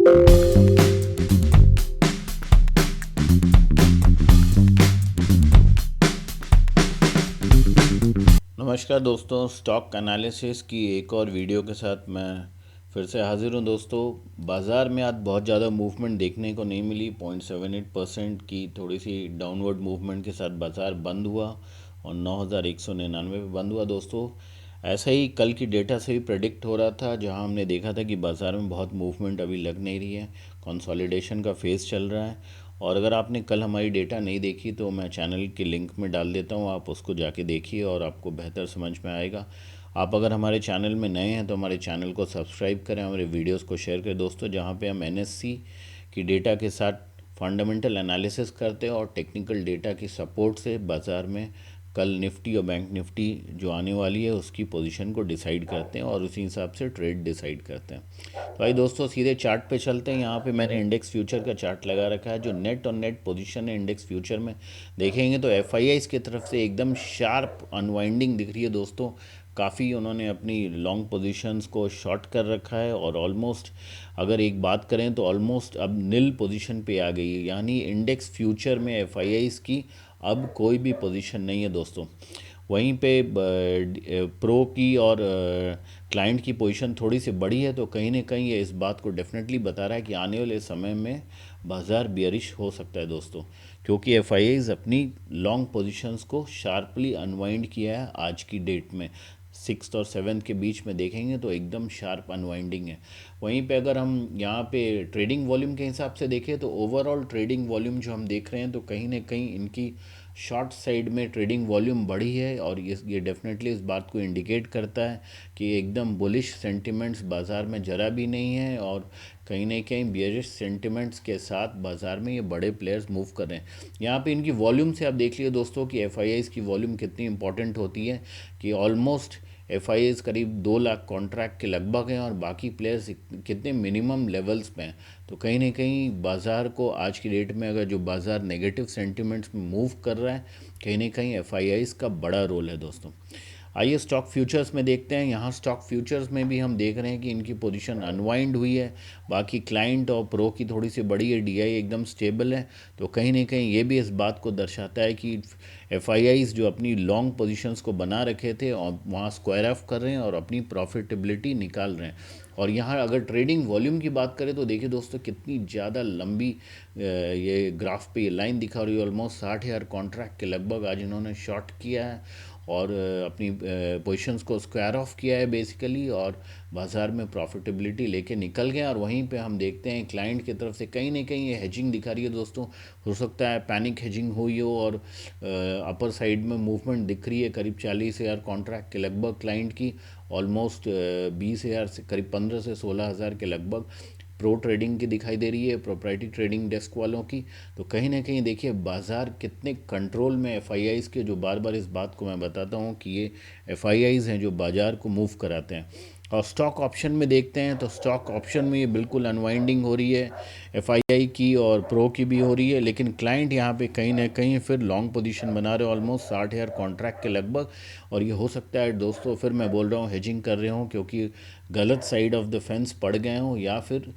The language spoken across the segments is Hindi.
नमस्कार दोस्तों, स्टॉक एनालिसिस की एक और वीडियो के साथ मैं फिर से हाजिर हूँ। दोस्तों, बाज़ार में आज बहुत ज़्यादा मूवमेंट देखने को नहीं मिली। 0.78% की थोड़ी सी डाउनवर्ड मूवमेंट के साथ बाज़ार बंद हुआ और 9,199 पे बंद हुआ। दोस्तों, ऐसा ही कल की डेटा से भी प्रेडिक्ट हो रहा था, जहां हमने देखा था कि बाज़ार में बहुत मूवमेंट अभी लग नहीं रही है, कंसोलिडेशन का फेज़ चल रहा है। और अगर आपने कल हमारी डेटा नहीं देखी तो मैं चैनल के लिंक में डाल देता हूँ, आप उसको जाके देखिए और आपको बेहतर समझ में आएगा। आप अगर हमारे चैनल में नए हैं तो हमारे चैनल को सब्सक्राइब करें, हमारे वीडियोस को शेयर करें दोस्तों, जहाँ पे हम एनएससी की डेटा के साथ फंडामेंटल एनालिसिस करते हैं और टेक्निकल डेटा की सपोर्ट से बाज़ार में कल निफ्टी और बैंक निफ्टी जो आने वाली है उसकी पोजीशन को डिसाइड करते हैं और उसी हिसाब से ट्रेड डिसाइड करते हैं। तो आइए दोस्तों सीधे चार्ट पे चलते हैं। यहाँ पे मैंने इंडेक्स फ्यूचर का चार्ट लगा रखा है। जो नेट और नेट पोजीशन है इंडेक्स फ्यूचर में देखेंगे तो एफआईआईज़ की तरफ से एकदम शार्प अनवाइंडिंग दिख रही है दोस्तों। काफ़ी उन्होंने अपनी लॉन्ग पोजीशंस को शॉर्ट कर रखा है और ऑलमोस्ट अगर एक बात करें तो ऑलमोस्ट अब नील पोजीशन पे आ गई है, यानी इंडेक्स फ्यूचर में एफआईआईज़ की अब कोई भी पोजीशन नहीं है दोस्तों। वहीं पे प्रो की और क्लाइंट की पोजीशन थोड़ी सी बड़ी है, तो कहीं ना कहीं ये इस बात को डेफिनेटली बता रहा है कि आने वाले समय में बाज़ार बियरिश हो सकता है दोस्तों, क्योंकि एफआईआईज़ अपनी लॉन्ग पोजीशंस को शार्पली अनवाइंड किया है। आज की डेट में 6 और 7 के बीच में देखेंगे तो एकदम शार्प अनवाइंडिंग है। वहीं पे अगर हम यहाँ पे ट्रेडिंग वॉल्यूम के हिसाब से देखें तो ओवरऑल ट्रेडिंग वॉल्यूम जो हम देख रहे हैं तो कहीं ना कहीं इनकी शॉर्ट साइड में ट्रेडिंग वॉल्यूम बढ़ी है और ये डेफिनेटली इस बात को इंडिकेट करता है कि एकदम बुलिश सेंटिमेंट्स बाज़ार में ज़रा भी नहीं है और कहीं ना कहीं बियरिश सेंटिमेंट्स के साथ बाज़ार में ये बड़े प्लेयर्स मूव कर रहे हैं। यहाँ पे इनकी वॉल्यूम से आप देख लिए दोस्तों कि एफआईआईज़ की वॉल्यूम कितनी इंपॉर्टेंट होती है, कि ऑलमोस्ट एफआईआईज़ करीब 2 लाख कॉन्ट्रैक्ट के लगभग हैं और बाकी प्लेयर्स कितने मिनिमम लेवल्स पे हैं। तो कहीं ना कहीं बाज़ार को आज की डेट में अगर जो बाज़ार नेगेटिव सेंटिमेंट्स में मूव कर रहा है, कहीं ना कहीं एफआईआईज़ का बड़ा रोल है दोस्तों। आइए स्टॉक फ्यूचर्स में देखते हैं। यहाँ स्टॉक फ्यूचर्स में भी हम देख रहे हैं कि इनकी पोजीशन अनवाइंड हुई है। बाकी क्लाइंट और प्रो की थोड़ी सी बड़ी है, डीआई एकदम स्टेबल है। तो कहीं ना कहीं ये भी इस बात को दर्शाता है कि एफआईआईज़ जो अपनी लॉन्ग पोजीशंस को बना रखे थे और वहाँ स्क्वायर ऑफ कर रहे हैं और अपनी प्रॉफिटेबिलिटी निकाल रहे हैं। और यहाँ अगर ट्रेडिंग वॉल्यूम की बात करें तो देखिए दोस्तों कितनी ज़्यादा लंबी ये ग्राफ पे ये लाइन दिखा रही है। ऑलमोस्ट 60,000 कॉन्ट्रैक्ट के लगभग आज इन्होंने शॉर्ट किया है और अपनी पोजीशंस को स्क्वायर ऑफ किया है बेसिकली और बाज़ार में प्रॉफिटेबिलिटी लेके निकल गए। और वहीं पे हम देखते हैं क्लाइंट की तरफ से कहीं ना कहीं ये हेजिंग दिखा रही है दोस्तों। हो सकता है पैनिक हेजिंग हुई हो और अपर साइड में मूवमेंट दिख रही है करीब 40,000 कॉन्ट्रैक्ट के लगभग क्लाइंट की, ऑलमोस्ट 20,000 से करीब 15 से 16,000 के लगभग प्रो ट्रेडिंग की दिखाई दे रही है, प्रोप्राइटरी ट्रेडिंग डेस्क वालों की। तो कहीं ना कहीं देखिए बाज़ार कितने कंट्रोल में एफआईआईज़ के, जो बार बार इस बात को मैं बताता हूँ कि ये एफआईआईज़ हैं जो बाज़ार को मूव कराते हैं। और स्टॉक ऑप्शन में देखते हैं तो स्टॉक ऑप्शन में ये बिल्कुल अनवाइंडिंग हो रही है एफआईआई की और प्रो की भी हो रही है, लेकिन क्लाइंट यहाँ पे कहीं ना कहीं फिर लॉन्ग पोजीशन बना रहे हो ऑलमोस्ट 60,000 कॉन्ट्रैक्ट के लगभग। और ये हो सकता है दोस्तों, फिर मैं बोल रहा हूँ हेजिंग कर रहे हो क्योंकि गलत साइड ऑफ द फेंस पड़ गए हों या फिर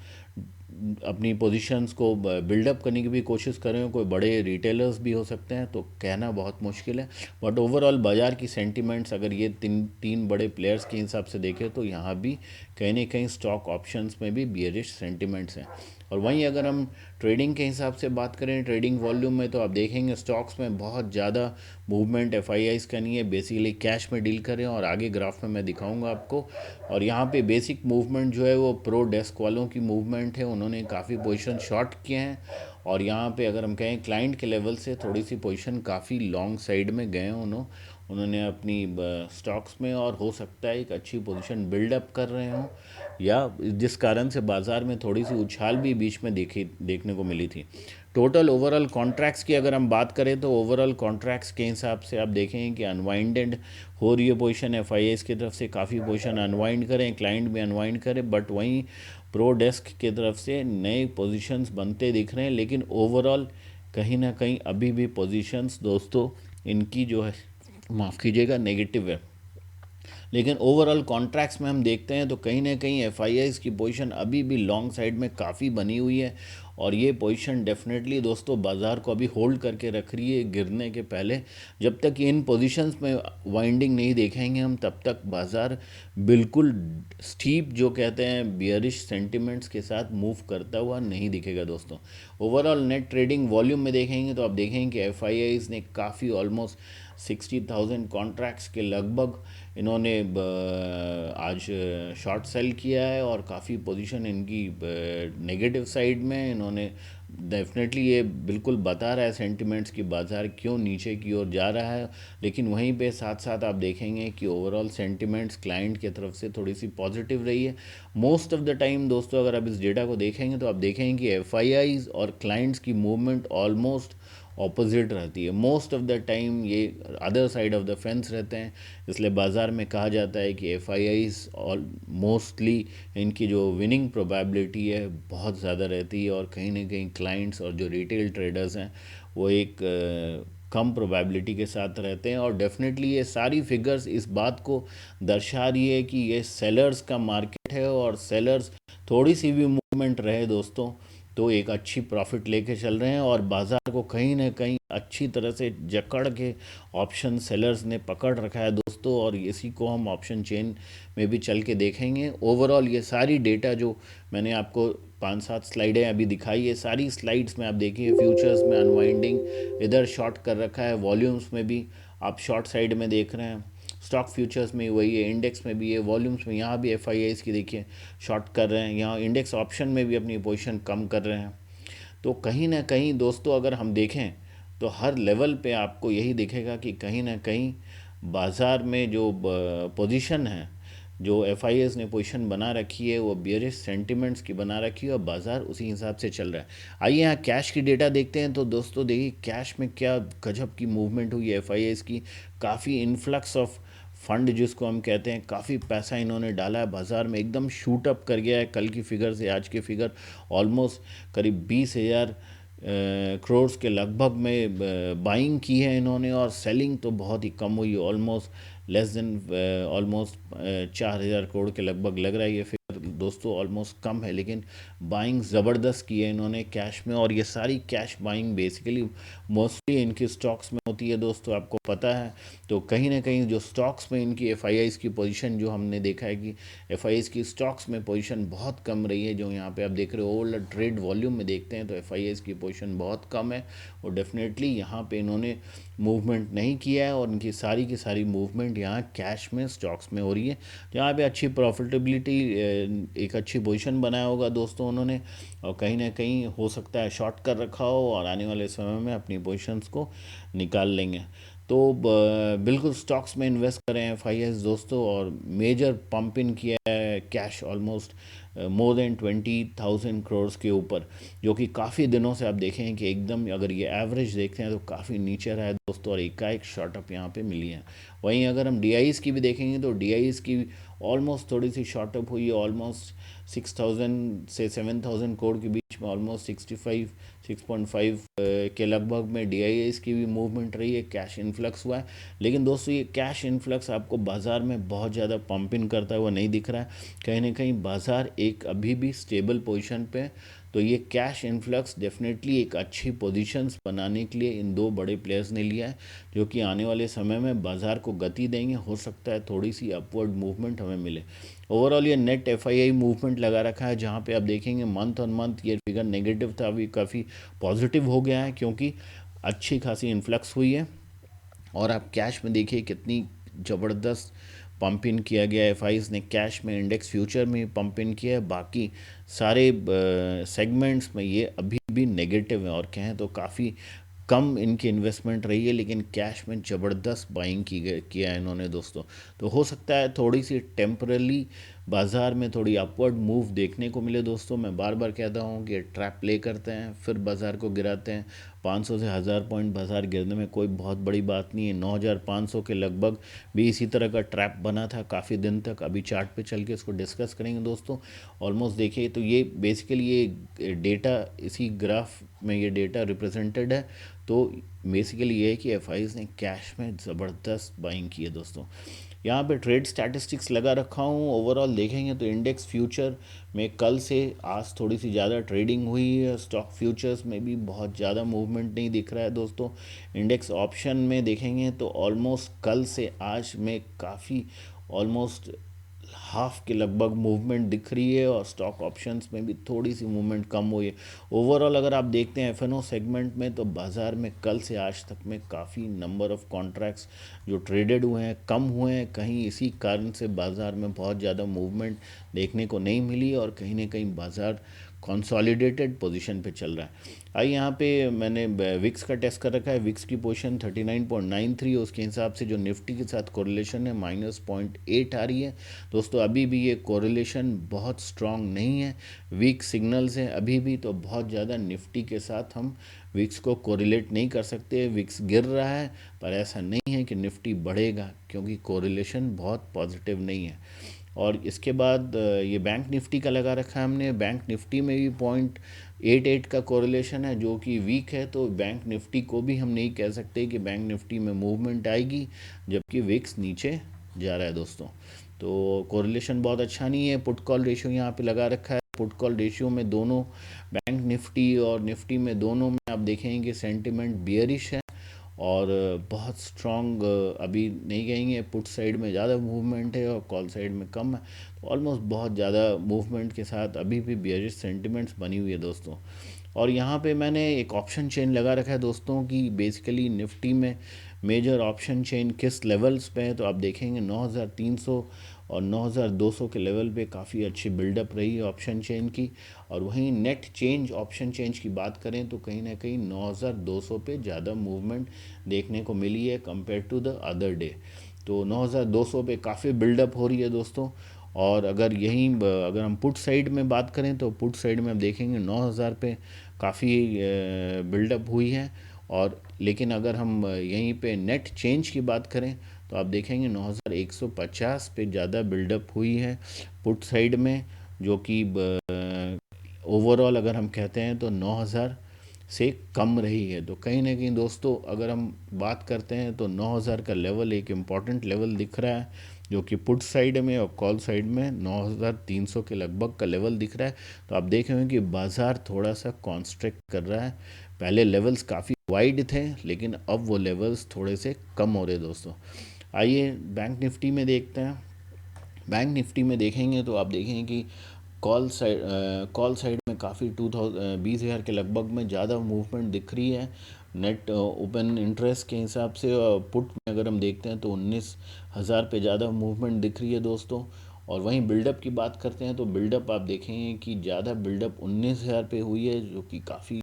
अपनी पोजीशंस को बिल्डअप करने की भी कोशिश कर रहे हो। कोई बड़े रिटेलर्स भी हो सकते हैं, तो कहना बहुत मुश्किल है। बट ओवरऑल बाज़ार की सेंटिमेंट्स अगर ये तीन तीन बड़े प्लेयर्स के हिसाब से देखें तो यहाँ भी कहीं ना कहीं स्टॉक ऑप्शंस में भी बियरिश सेंटिमेंट्स हैं। और वहीं अगर हम ट्रेडिंग के हिसाब से बात करें, ट्रेडिंग वॉल्यूम में, तो आप देखेंगे स्टॉक्स में बहुत ज़्यादा मूवमेंट एफआईआईज़ का नहीं है, बेसिकली कैश में डील करें और आगे ग्राफ में मैं दिखाऊंगा आपको। और यहाँ पे बेसिक मूवमेंट जो है वो प्रो डेस्क वालों की मूवमेंट है, उन्होंने काफ़ी पोजीशन शॉर्ट किए हैं। और यहाँ पे अगर हम कहें क्लाइंट के लेवल से थोड़ी सी पोजीशन काफ़ी लॉन्ग साइड में गए हैं उन्होंने अपनी स्टॉक्स में, और हो सकता है एक अच्छी पोजीशन बिल्डअप कर रहे हों या जिस कारण से बाज़ार में थोड़ी सी उछाल भी बीच में देखने को मिली थी। टोटल ओवरऑल कॉन्ट्रैक्ट्स की अगर हम बात करें तो ओवरऑल कॉन्ट्रैक्ट्स के हिसाब से आप देखें कि अनवाइंडेड हो रही है पोजीशन एफआईआईज़ की तरफ से, काफ़ी पोजीशन अनवाइंड करें, क्लाइंट भी अनवाइंड करें, बट वहीं प्रो डेस्क की तरफ से नए पोजीशंस बनते दिख रहे हैं। लेकिन ओवरऑल कहीं ना कहीं अभी भी पोजीशंस दोस्तों इनकी जो है, माफ़ कीजिएगा, नेगेटिव है। लेकिन ओवरऑल कॉन्ट्रैक्ट्स में हम देखते हैं तो कहीं ना कहीं एफ की पोजीशन अभी भी लॉन्ग साइड में काफ़ी बनी हुई है, और ये पोजीशन डेफिनेटली दोस्तों बाज़ार को अभी होल्ड करके रख रही है गिरने के पहले। जब तक इन पोजीशंस में वाइंडिंग नहीं देखेंगे हम, तब तक बाज़ार बिल्कुल स्टीप जो कहते हैं बियरिश सेंटिमेंट्स के साथ मूव करता हुआ नहीं दिखेगा दोस्तों। ओवरऑल नेट ट्रेडिंग वॉल्यूम में देखेंगे तो आप देखेंगे कि एफ ने काफ़ी ऑलमोस्ट 60,000 कॉन्ट्रैक्ट्स के लगभग इन्होंने आज शॉर्ट सेल किया है, और काफ़ी पोजीशन इनकी नेगेटिव साइड में इन्होंने डेफिनेटली ये बिल्कुल बता रहा है सेंटिमेंट्स की बाज़ार क्यों नीचे की ओर जा रहा है। लेकिन वहीं पे साथ साथ आप देखेंगे कि ओवरऑल सेंटिमेंट्स क्लाइंट की तरफ से थोड़ी सी पॉजिटिव रही है मोस्ट ऑफ द टाइम दोस्तों। अगर आप इस डेटा को देखेंगे तो आप देखेंगे कि एफ और क्लाइंट्स की मूवमेंट ऑलमोस्ट ऑपोजिट रहती है। मोस्ट ऑफ द टाइम ये other side of the fence रहते हैं, इसलिए बाज़ार में कहा जाता है कि एफ और मोस्टली इनकी जो विनिंग प्रोबेबिलिटी है बहुत ज़्यादा रहती है, और कहीं ना कहीं क्लाइंट्स और जो रिटेल ट्रेडर्स हैं वो एक कम प्रोबेबिलिटी के साथ रहते हैं। और डेफिनेटली ये सारी फिगर्स इस बात को दर्शा रही है कि ये सेलर्स का मार्केट है, और सेलर्स थोड़ी सी भी मूवमेंट रहे दोस्तों तो एक अच्छी प्रॉफिट लेके चल रहे हैं, और बाज़ार को कहीं ना कहीं अच्छी तरह से जकड़ के ऑप्शन सेलर्स ने पकड़ रखा है दोस्तों। और इसी को हम ऑप्शन चेन में भी चल के देखेंगे। ओवरऑल ये सारी डेटा जो मैंने आपको 5-7 स्लाइडें अभी दिखाई है, सारी स्लाइड्स में आप देखिए फ्यूचर्स में अनवाइंडिंग इधर शॉर्ट कर रखा है, वॉल्यूम्स में भी आप शॉर्ट साइड में देख रहे हैं, स्टॉक फ्यूचर्स में वही है, इंडेक्स में भी है, वॉल्यूम्स में यहाँ भी एफ की देखिए शॉर्ट कर रहे हैं, यहाँ इंडेक्स ऑप्शन में भी अपनी पोजीशन कम कर रहे हैं। तो कहीं ना कहीं दोस्तों अगर हम देखें तो हर लेवल पे आपको यही दिखेगा कि कहीं ना कहीं बाज़ार में जो पोजीशन है, जो एफ ने पोजीशन बना रखी है वो बियरिश सेंटिमेंट्स की बना रखी है, और बाज़ार उसी हिसाब से चल रहा है। आइए यहाँ कैश की डेटा देखते हैं तो दोस्तों देखिए कैश में क्या गजब की मूवमेंट हुई है एफ की। काफ़ी इन्फ्लक्स ऑफ फंड जिसको हम कहते हैं, काफ़ी पैसा इन्होंने डाला है बाज़ार में, एकदम शूट अप कर गया है कल की फिगर से आज की फिगर। ऑलमोस्ट करीब 20,000 करोड़ के लगभग में बाइंग की है इन्होंने, और सेलिंग तो बहुत ही कम हुई, almost less than almost 4,000 crore के लगभग लग रहा है ये फिगर दोस्तों, ऑलमोस्ट कम है। लेकिन बाइंग ज़बरदस्त की है इन्होंने कैश में, और ये सारी कैश बाइंग बेसिकली मोस्टली इनकी स्टॉक्स में होती है दोस्तों, आपको पता है। तो कहीं ना कहीं जो स्टॉक्स में इनकी एफ की पोजीशन जो हमने देखा है कि एफ की स्टॉक्स में पोजीशन बहुत कम रही है, जो यहाँ पे आप देख रहे हो ओवरऑल ट्रेड वॉल्यूम में देखते हैं तो एफ की पोजीशन बहुत कम है, और डेफिनेटली यहाँ पे इन्होंने मूवमेंट नहीं किया है, और इनकी सारी की सारी मूवमेंट यहाँ कैश में स्टॉक्स में हो रही है, जहाँ पे अच्छी प्रॉफिटेबिलिटी एक अच्छी पोजीशन बनाया होगा दोस्तों उन्होंने, और कहीं ना कहीं हो सकता है शॉर्ट कर रखा हो और आने वाले समय में अपनी पोजीशंस को निकाल लेंगे। तो बिल्कुल स्टॉक्स में इन्वेस्ट करें एफ दोस्तों, और मेजर पंप इन किया है cash almost more than 20,000 crore के ऊपर, जो कि काफ़ी दिनों से आप देखें कि एकदम अगर ये एवरेज देखते हैं तो काफ़ी नीचे रहा है दोस्तों, और एकाएक शॉर्टअप यहाँ पे मिली है। वहीं अगर हम डी की भी देखेंगे तो डी की ऑलमोस्ट थोड़ी सी शॉर्टअप हुई है, ऑलमोस्ट 6,000 से 7,000 करोड़ के बीच में, ऑलमोस्ट 6.5 के लगभग में डी की भी मूवमेंट रही है, कैश इन्फ्लक्स हुआ है। लेकिन दोस्तों ये कैश इन्फ्लक्स आपको बाज़ार में बहुत ज़्यादा पंप इन करता हुआ नहीं दिख रहा है, कहीं ना कहीं बाज़ार एक अभी भी स्टेबल पोजीशन पे है। तो ये कैश इन्फ्लक्स डेफिनेटली एक अच्छी पोजीशंस बनाने के लिए इन दो बड़े प्लेयर्स ने लिया है, जो कि आने वाले समय में बाज़ार को गति देंगे, हो सकता है थोड़ी सी अपवर्ड मूवमेंट हमें मिले। ओवरऑल ये नेट एफ मूवमेंट लगा रखा है, जहाँ पे आप देखेंगे मंथ ऑन मंथ ये फिगर नेगेटिव था, अभी काफ़ी पॉजिटिव हो गया है क्योंकि अच्छी खासी इन्फ्लक्स हुई है। और आप कैश में देखिए कितनी ज़बरदस्त पंप इन किया गया है, एफ ने कैश में, इंडेक्स फ्यूचर में पंप इन किया है, बाकी सारे सेगमेंट्स में ये अभी भी नेगेटिव है, और कहें तो काफ़ी कम इनकी इन्वेस्टमेंट रही है, लेकिन कैश में ज़बरदस्त बाइंग किया है इन्होंने दोस्तों। तो हो सकता है थोड़ी सी टेम्परली बाज़ार में थोड़ी अपवर्ड मूव देखने को मिले दोस्तों। मैं बार बार कहता हूँ कि ट्रैप प्ले करते हैं फिर बाज़ार को गिराते हैं। 500 से 1000 पॉइंट बाज़ार गिरने में कोई बहुत बड़ी बात नहीं है। 9500 के लगभग भी इसी तरह का ट्रैप बना था काफ़ी दिन तक। अभी चार्ट पे चल के इसको डिस्कस करेंगे दोस्तों। ऑलमोस्ट देखिए तो ये बेसिकली ये डेटा इसी ग्राफ में ये डेटा रिप्रेजेंटेड है। तो बेसिकली ये है कि एफ ने कैश में ज़बरदस्त बाइंग की है दोस्तों। यहाँ पे ट्रेड स्टैटिस्टिक्स लगा रखा हूँ। ओवरऑल देखेंगे तो इंडेक्स फ्यूचर में कल से आज थोड़ी सी ज़्यादा ट्रेडिंग हुई है। स्टॉक फ्यूचर्स में भी बहुत ज़्यादा मूवमेंट नहीं दिख रहा है दोस्तों। इंडेक्स ऑप्शन में देखेंगे तो ऑलमोस्ट कल से आज में काफ़ी ऑलमोस्ट हाफ के लगभग मूवमेंट दिख रही है, और स्टॉक ऑप्शंस में भी थोड़ी सी मूवमेंट कम हुई है। ओवरऑल अगर आप देखते हैं एफएनओ सेगमेंट में, तो बाज़ार में कल से आज तक में काफ़ी नंबर ऑफ़ कॉन्ट्रैक्ट्स जो ट्रेडेड हुए हैं कम हुए हैं। कहीं इसी कारण से बाज़ार में बहुत ज़्यादा मूवमेंट देखने को नहीं मिली, और कहीं ना कहीं बाज़ार कंसोलिडेटेड पोजीशन पे चल रहा है। आइए यहाँ पे मैंने विक्स का टेस्ट कर रखा है। विक्स की पोजीशन 39.93, उसके हिसाब से जो निफ्टी के साथ कोरिलेशन है -0.8 आ रही है दोस्तों। अभी भी ये कोरिलेशन बहुत स्ट्रांग नहीं है, वीक सिग्नल्स हैं अभी भी, तो बहुत ज़्यादा निफ्टी के साथ हम विक्स को कोरिलेट नहीं कर सकते। विक्स गिर रहा है, पर ऐसा नहीं है कि निफ्टी बढ़ेगा, क्योंकि कोरिलेशन बहुत पॉजिटिव नहीं है। और इसके बाद ये बैंक निफ्टी का लगा रखा है हमने। बैंक निफ्टी में भी 0.88 का कोरिलेशन है, जो कि वीक है। तो बैंक निफ्टी को भी हम नहीं कह सकते कि बैंक निफ्टी में मूवमेंट आएगी, जबकि विक्स नीचे जा रहा है दोस्तों। तो कोरिलेशन बहुत अच्छा नहीं है। पुट कॉल रेशियो यहाँ पे लगा रखा है। पुट कॉल रेशियो में दोनों बैंक निफ्टी और निफ्टी में दोनों में आप देखेंगे कि सेंटिमेंट बियरिश है, और बहुत स्ट्रॉन्ग अभी नहीं कहेंगे। पुट साइड में ज़्यादा मूवमेंट है और कॉल साइड में कम है। तो ऑलमोस्ट बहुत ज़्यादा मूवमेंट के साथ अभी भी बियरिश सेंटिमेंट्स बनी हुई है दोस्तों। और यहाँ पे मैंने एक ऑप्शन चेन लगा रखा है दोस्तों कि बेसिकली निफ्टी में मेजर ऑप्शन चेन किस लेवल्स पे है। तो आप देखेंगे 9300 और 9200 के लेवल पे काफ़ी अच्छी बिल्डअप रही है ऑप्शन चेन की। और वहीं नेट चेंज ऑप्शन चेंज की बात करें तो कहीं ना कहीं 9200 पे ज़्यादा मूवमेंट देखने को मिली है compare to the other day. तो 9200 पे काफ़ी बिल्डअप हो रही है दोस्तों। और अगर अगर हम पुट साइड में बात करें तो पुट साइड में हम देखेंगे 9000 पे काफ़ी बिल्डअप हुई है। और लेकिन अगर हम यहीं पे नेट चेंज की बात करें तो आप देखेंगे 9150 पे ज़्यादा बिल्डअप हुई है पुट साइड में, जो कि ओवरऑल अगर हम कहते हैं तो 9000 से कम रही है। तो कहीं ना कहीं दोस्तों अगर हम बात करते हैं तो 9000 का लेवल एक इम्पॉर्टेंट लेवल दिख रहा है, जो कि पुट साइड में और कॉल साइड में 9300 के लगभग का लेवल दिख रहा है। तो आप देख रहे हैं कि बाज़ार थोड़ा सा कॉन्स्ट्रक्ट कर रहा है। पहले लेवल्स काफ़ी वाइड थे, लेकिन अब वो लेवल्स थोड़े से कम हो रहे दोस्तों। आइए बैंक निफ्टी में देखते हैं। बैंक निफ्टी में देखेंगे तो आप देखेंगे कि कॉल साइड में काफ़ी 20,000 के लगभग में ज़्यादा मूवमेंट दिख रही है नेट ओपन इंटरेस्ट के हिसाब से। पुट में अगर हम देखते हैं तो 19,000 पे ज़्यादा मूवमेंट दिख रही है दोस्तों। और वहीं बिल्डअप की बात करते हैं तो बिल्डअप आप देखेंगे कि ज़्यादा बिल्डअप 19,000 पे हुई है, जो कि काफ़ी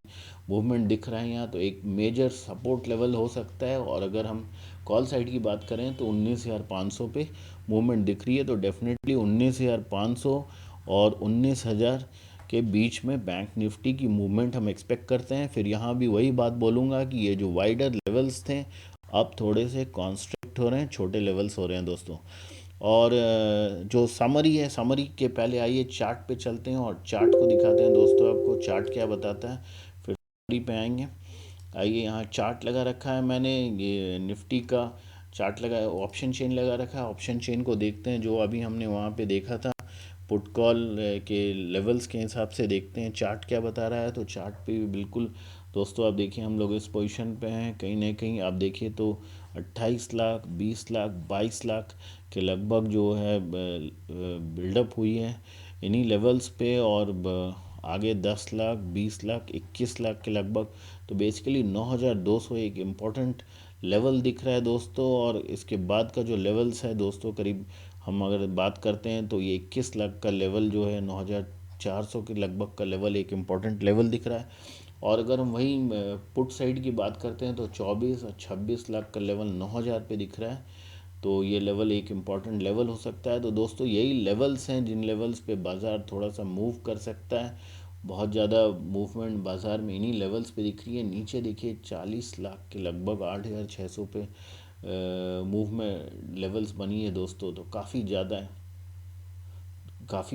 मूवमेंट दिख रहा है यहाँ। तो एक मेजर सपोर्ट लेवल हो सकता है। और अगर हम कॉल साइड की बात करें तो 19,500 पे मूवमेंट दिख रही है। तो डेफिनेटली 19,500 और 19,000 के बीच में बैंक निफ्टी की मूवमेंट हम एक्सपेक्ट करते हैं। फिर यहाँ भी वही बात बोलूँगा कि ये जो वाइडर लेवल्स थे अब थोड़े से कॉन्स्ट्रक्ट हो रहे हैं, छोटे लेवल्स हो रहे हैं दोस्तों। और जो समरी है, समरी के पहले आइए चार्ट पे चलते हैं और चार्ट को दिखाते हैं दोस्तों आपको चार्ट क्या बताता है। फिर समरी पे आएंगे। आइए यहाँ चार्ट लगा रखा है मैंने, ये निफ्टी का चार्ट लगा, ऑप्शन चेन लगा रखा है। ऑप्शन चेन को देखते हैं जो अभी हमने वहाँ पे देखा था पुट कॉल के लेवल्स के हिसाब से देखते हैं चार्ट क्या बता रहा है। तो चार्ट पे भी बिल्कुल दोस्तों आप देखिए हम लोग इस पोजीशन पे हैं। कहीं ना कहीं आप देखिए तो 28 लाख, 20 लाख, 22 लाख के लगभग जो है बिल्डअप हुई है इन्हीं लेवल्स पे। और आगे 10 लाख, 20 लाख, 21 लाख के लगभग। तो बेसिकली 9,200 एक इम्पॉर्टेंट लेवल दिख रहा है दोस्तों। और इसके बाद का जो लेवल्स है दोस्तों, करीब हम अगर बात करते हैं तो ये 21 लाख का लेवल जो है 9,400 के लगभग का लेवल एक इम्पॉर्टेंट लेवल दिख रहा है। और अगर हम वही पुट साइड की बात करते हैं तो 24 और 26 लाख का लेवल 9,000 पे दिख रहा है। तो ये लेवल एक इम्पॉर्टेंट लेवल हो सकता है। तो दोस्तों यही लेवल्स हैं जिन लेवल्स पे बाज़ार थोड़ा सा मूव कर सकता है। बहुत ज़्यादा मूवमेंट बाज़ार में इन्हीं लेवल्स पे दिख रही है। नीचे देखिए 40 लाख के लगभग 8,600 पे मूव में लेवल्स बनी है दोस्तों। तो काफ़ी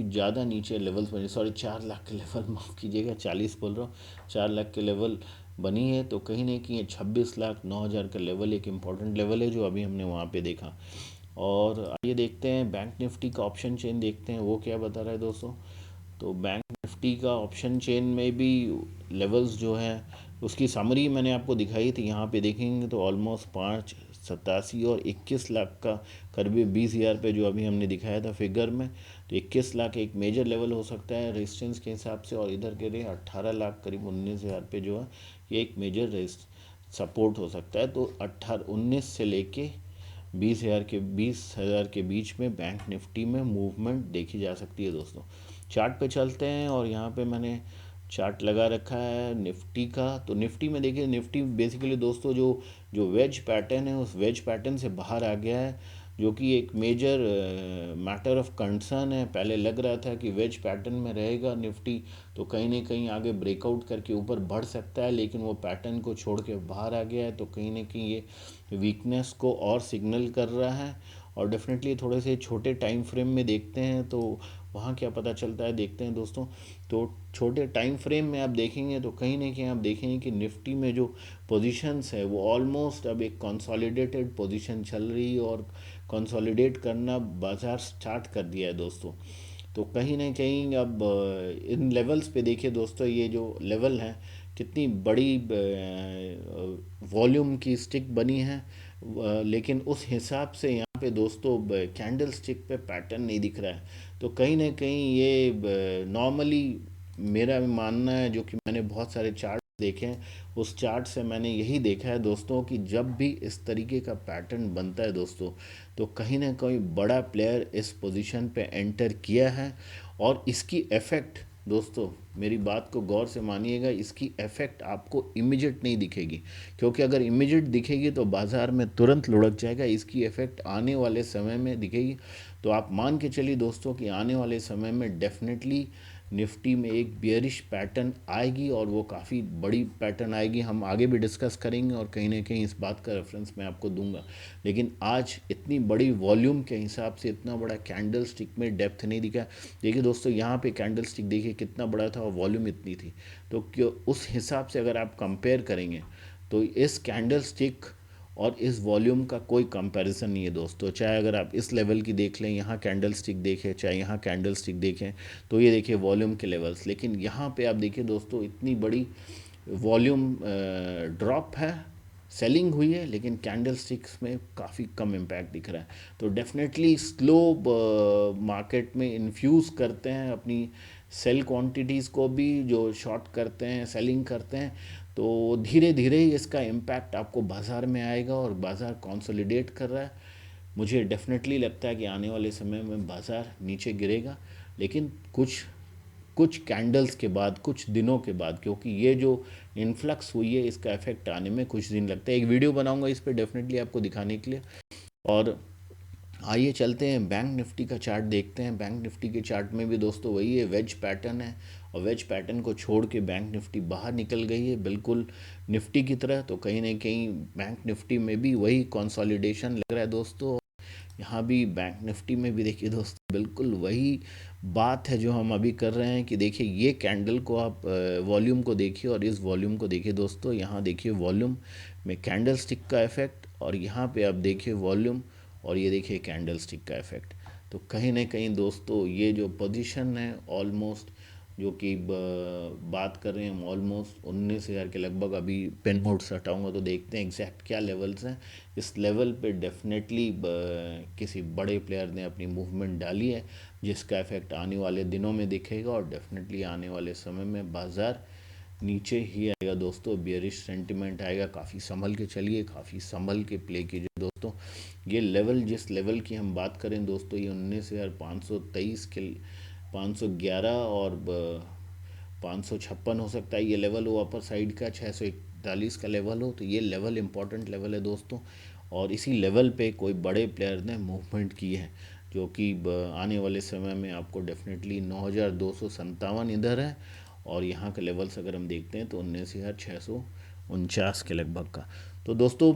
ज़्यादा नीचे लेवल्स बनी, सॉरी 4 लाख के लेवल, माफ़ कीजिएगा 40 बोल रहा हूँ, 4 लाख के लेवल बनी है। तो कहीं ना कहीं 26 लाख 9,000 का लेवल एक इम्पॉर्टेंट लेवल है जो अभी हमने वहाँ पे देखा। और आइए देखते हैं बैंक निफ्टी का ऑप्शन चेन, देखते हैं वो क्या बता रहा है दोस्तों। तो बैंक निफ्टी का ऑप्शन चेन में भी लेवल्स जो हैं उसकी समरी मैंने आपको दिखाई थी। यहाँ पे देखेंगे तो ऑलमोस्ट 5 87 और 21 लाख का करीब 20 हज़ार पे जो अभी हमने दिखाया था फिगर में, तो 21 लाख एक मेजर लेवल हो सकता है रेजिस्टेंस के हिसाब से। और इधर के लिए 18 लाख करीब 19 हज़ार पे जो है ये एक मेजर सपोर्ट हो सकता है। तो 19 से लेके 20 हज़ार के बीच में बैंक निफ्टी में मूवमेंट देखी जा सकती है दोस्तों। चार्ट पे चलते हैं और यहाँ पे मैंने चार्ट लगा रखा है निफ्टी का। तो निफ्टी में देखिए, निफ्टी बेसिकली दोस्तों जो जो वेज पैटर्न है उस वेज पैटर्न से बाहर आ गया है, जो कि एक मेजर मैटर ऑफ कंसर्न है। पहले लग रहा था कि वेज पैटर्न में रहेगा निफ्टी तो कहीं ना कहीं आगे ब्रेकआउट करके ऊपर बढ़ सकता है, लेकिन वो पैटर्न को छोड़ के बाहर आ गया है। तो कहीं ना कहीं ये वीकनेस को और सिग्नल कर रहा है। और डेफिनेटली थोड़े से छोटे टाइम फ्रेम में देखते हैं तो वहाँ क्या पता चलता है, देखते हैं दोस्तों। तो छोटे टाइम फ्रेम में आप देखेंगे तो कहीं ना कहीं आप देखेंगे कि निफ्टी में जो पोजीशंस है वो ऑलमोस्ट अब एक कंसोलिडेटेड पोजीशन चल रही है, और कंसोलिडेट करना बाजार स्टार्ट कर दिया है दोस्तों। तो कहीं ना कहीं अब इन लेवल्स पे देखिए दोस्तों, ये जो लेवल है कितनी बड़ी वॉल्यूम की स्टिक बनी है, लेकिन उस हिसाब से यहाँ पे दोस्तों कैंडल स्टिक पे पैटर्न नहीं दिख रहा है। तो कहीं ना कहीं ये नॉर्मली मेरा मानना है, जो कि मैंने बहुत सारे चार्ट देखे हैं, उस चार्ट से मैंने यही देखा है दोस्तों कि जब भी इस तरीके का पैटर्न बनता है दोस्तों, तो कहीं ना कहीं बड़ा प्लेयर इस पोजीशन पे एंटर किया है। और इसकी इफ़ेक्ट दोस्तों, मेरी बात को गौर से मानिएगा, इसकी इफ़ेक्ट आपको इमीडिएट नहीं दिखेगी, क्योंकि अगर इमीडिएट दिखेगी तो बाज़ार में तुरंत लुढ़क जाएगा। इसकी इफ़ेक्ट आने वाले समय में दिखेगी। तो आप मान के चलिए दोस्तों कि आने वाले समय में डेफिनेटली निफ्टी में एक बियरिश पैटर्न आएगी, और वो काफ़ी बड़ी पैटर्न आएगी। हम आगे भी डिस्कस करेंगे और कहीं ना कहीं इस बात का रेफरेंस मैं आपको दूंगा। लेकिन आज इतनी बड़ी वॉल्यूम के हिसाब से इतना बड़ा कैंडल स्टिक में डेप्थ नहीं दिखा। देखिए दोस्तों, यहाँ पे कैंडल स्टिक देखिए कितना बड़ा था और वॉल्यूम इतनी थी। तो क्यों उस हिसाब से अगर आप कंपेयर करेंगे तो इस कैंडल स्टिक और इस वॉल्यूम का कोई कंपैरिजन नहीं है दोस्तों। चाहे अगर आप इस लेवल की देख लें, यहाँ कैंडल स्टिक देखें, चाहे यहाँ कैंडल स्टिक देखें, तो ये देखिए वॉल्यूम के लेवल्स। लेकिन यहाँ पे आप देखिए दोस्तों, इतनी बड़ी वॉल्यूम ड्रॉप है, सेलिंग हुई है, लेकिन कैंडल स्टिक्स में काफ़ी कम इम्पैक्ट दिख रहा है। तो डेफिनेटली स्लो मार्केट में इन्फ्यूज़ करते हैं अपनी सेल क्वांटिटीज़ को भी, जो शॉर्ट करते हैं, सेलिंग करते हैं। तो धीरे धीरे ही इसका इम्पैक्ट आपको बाज़ार में आएगा, और बाज़ार कंसोलिडेट कर रहा है। मुझे डेफिनेटली लगता है कि आने वाले समय में बाज़ार नीचे गिरेगा, लेकिन कुछ कुछ कैंडल्स के बाद, कुछ दिनों के बाद, क्योंकि ये जो इन्फ्लक्स हुई है इसका इफेक्ट आने में कुछ दिन लगता है। एक वीडियो बनाऊंगा इस पर डेफिनेटली आपको दिखाने के लिए। और आइए चलते हैं बैंक निफ्टी का चार्ट देखते हैं। बैंक निफ्टी के चार्ट में भी दोस्तों वही है, वेज पैटर्न है, और वेज पैटर्न को छोड़ के बैंक निफ्टी बाहर निकल गई है बिल्कुल निफ्टी की तरह। तो कहीं ना कहीं बैंक निफ्टी में भी वही कंसोलिडेशन लग रहा है दोस्तों। यहाँ भी बैंक निफ्टी में भी देखिए दोस्तों बिल्कुल वही बात है जो हम अभी कर रहे हैं, कि देखिए ये कैंडल को आप वॉल्यूम को देखिए और इस वॉल्यूम को देखिए दोस्तों। यहाँ देखिए वॉल्यूम में कैंडल स्टिक का इफेक्ट, और यहाँ पे आप देखिए वॉल्यूम, और ये देखिए कैंडल स्टिक का इफेक्ट। तो कहीं ना कहीं दोस्तों ये जो पोजीशन है ऑलमोस्ट, जो कि बात कर रहे हैं हम ऑलमोस्ट 19 हज़ार के लगभग, अभी पेन मोड से हटाऊंगा तो देखते हैं एग्जैक्ट क्या लेवल्स हैं। इस लेवल पे डेफिनेटली किसी बड़े प्लेयर ने अपनी मूवमेंट डाली है, जिसका इफेक्ट आने वाले दिनों में दिखेगा, और डेफिनेटली आने वाले समय में बाज़ार नीचे ही आएगा दोस्तों। बियरिश सेंटिमेंट आएगा। काफ़ी संभल के चलिए, काफ़ी संभल के प्ले कीजिए दोस्तों। ये लेवल, जिस लेवल की हम बात करें दोस्तों, ये 19,523 के 511 और 556 हो सकता है ये लेवल हो अपर साइड का, 641 का लेवल हो। तो ये लेवल इंपॉर्टेंट लेवल है दोस्तों, और इसी लेवल पे कोई बड़े प्लेयर ने मूवमेंट की है, जो कि आने वाले समय में आपको डेफिनेटली 9,257 इधर है, और यहाँ के लेवल्स अगर हम देखते हैं तो 19,649 के लगभग का। तो दोस्तों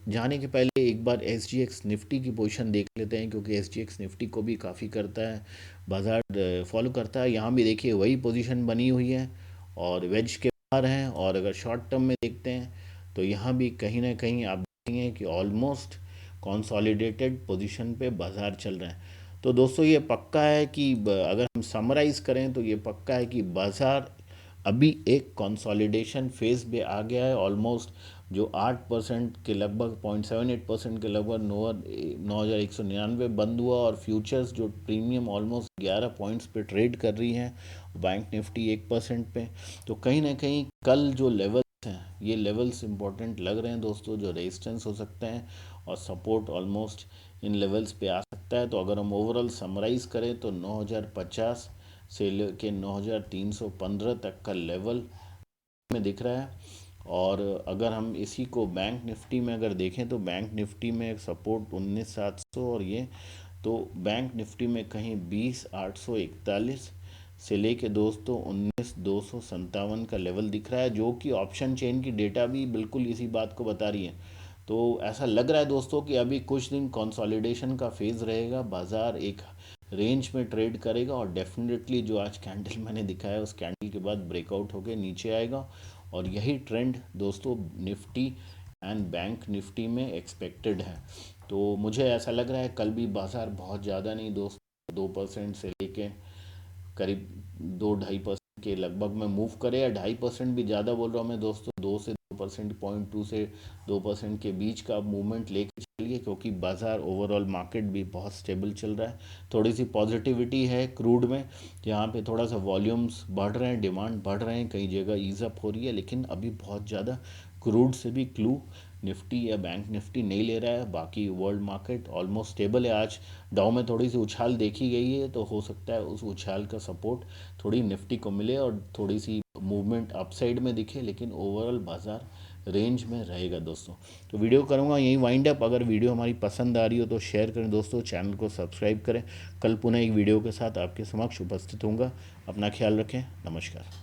जाने के पहले एक बार एस जी एक्स निफ्टी की पोजीशन देख लेते हैं, क्योंकि एस जी एक्स निफ्टी को भी काफ़ी करता है बाज़ार फॉलो करता है। यहाँ भी देखिए वही पोजीशन बनी हुई है, और वेज के बाहर हैं। और अगर शॉर्ट टर्म में देखते हैं तो यहाँ भी कहीं ना कहीं आप देखेंगे कि ऑलमोस्ट कंसोलिडेटेड पोजीशन पे बाज़ार चल रहा है। तो दोस्तों ये पक्का है कि अगर हम समराइज़ करें तो ये पक्का है कि बाज़ार अभी एक कंसोलिडेशन फेज में आ गया है। ऑलमोस्ट जो 8% के लगभग 0.78% के लगभग 9,199 बंद हुआ, और फ्यूचर्स जो प्रीमियम ऑलमोस्ट 11 पॉइंट्स पे ट्रेड कर रही हैं, बैंक निफ्टी 1% पे। तो कहीं ना कहीं कल जो लेवल्स हैं, ये लेवल्स इंपॉर्टेंट लग रहे हैं दोस्तों, जो रेजिस्टेंस हो सकते हैं और सपोर्ट ऑलमोस्ट इन लेवल्स पे आ सकता है। तो अगर हम ओवरऑल समराइज़ करें तो 9,050 से लेके 9,315 तक का लेवल में दिख रहा है। और अगर हम इसी को बैंक निफ्टी में अगर देखें तो बैंक निफ्टी में एक सपोर्ट 19,700, और ये तो बैंक निफ्टी में कहीं 20,841 से लेके दोस्तों 19,257 का लेवल दिख रहा है, जो कि ऑप्शन चेन की डेटा भी बिल्कुल इसी बात को बता रही है। तो ऐसा लग रहा है दोस्तों कि अभी कुछ दिन कंसोलिडेशन का फेज़ रहेगा, बाज़ार एक रेंज में ट्रेड करेगा, और डेफिनेटली जो आज कैंडल मैंने दिखाया उस कैंडल के बाद ब्रेकआउट होकर नीचे आएगा। और यही ट्रेंड दोस्तों निफ्टी एंड बैंक निफ्टी में एक्सपेक्टेड है। तो मुझे ऐसा लग रहा है कल भी बाज़ार बहुत ज़्यादा नहीं दोस्तों, 2% से लेके करीब 2-2.5% के लगभग में मूव करे, या 2.5% भी ज़्यादा बोल रहा हूँ मैं दोस्तों, 2% 0.2 से 2% के बीच का मूवमेंट लेके चलिए, क्योंकि बाज़ार ओवरऑल मार्केट भी बहुत स्टेबल चल रहा है। थोड़ी सी पॉजिटिविटी है क्रूड में, यहाँ पे थोड़ा सा वॉल्यूम्स बढ़ रहे हैं, डिमांड बढ़ रहे हैं, कई जगह ईज अप हो रही है, लेकिन अभी बहुत ज़्यादा क्रूड से भी क्लू निफ्टी या बैंक निफ्टी नहीं ले रहा है। बाकी वर्ल्ड मार्केट ऑलमोस्ट स्टेबल है। आज डाउ में थोड़ी सी उछाल देखी गई है, तो हो सकता है उस उछाल का सपोर्ट थोड़ी निफ्टी को मिले और थोड़ी सी मूवमेंट अपसाइड में दिखे, लेकिन ओवरऑल बाज़ार रेंज में रहेगा दोस्तों। तो वीडियो करूँगा यहीं वाइंड अप। अगर वीडियो हमारी पसंद आ रही हो तो शेयर करें दोस्तों, चैनल को सब्सक्राइब करें। कल पुनः एक वीडियो के साथ आपके समक्ष उपस्थित होऊंगा। अपना ख्याल रखें। नमस्कार।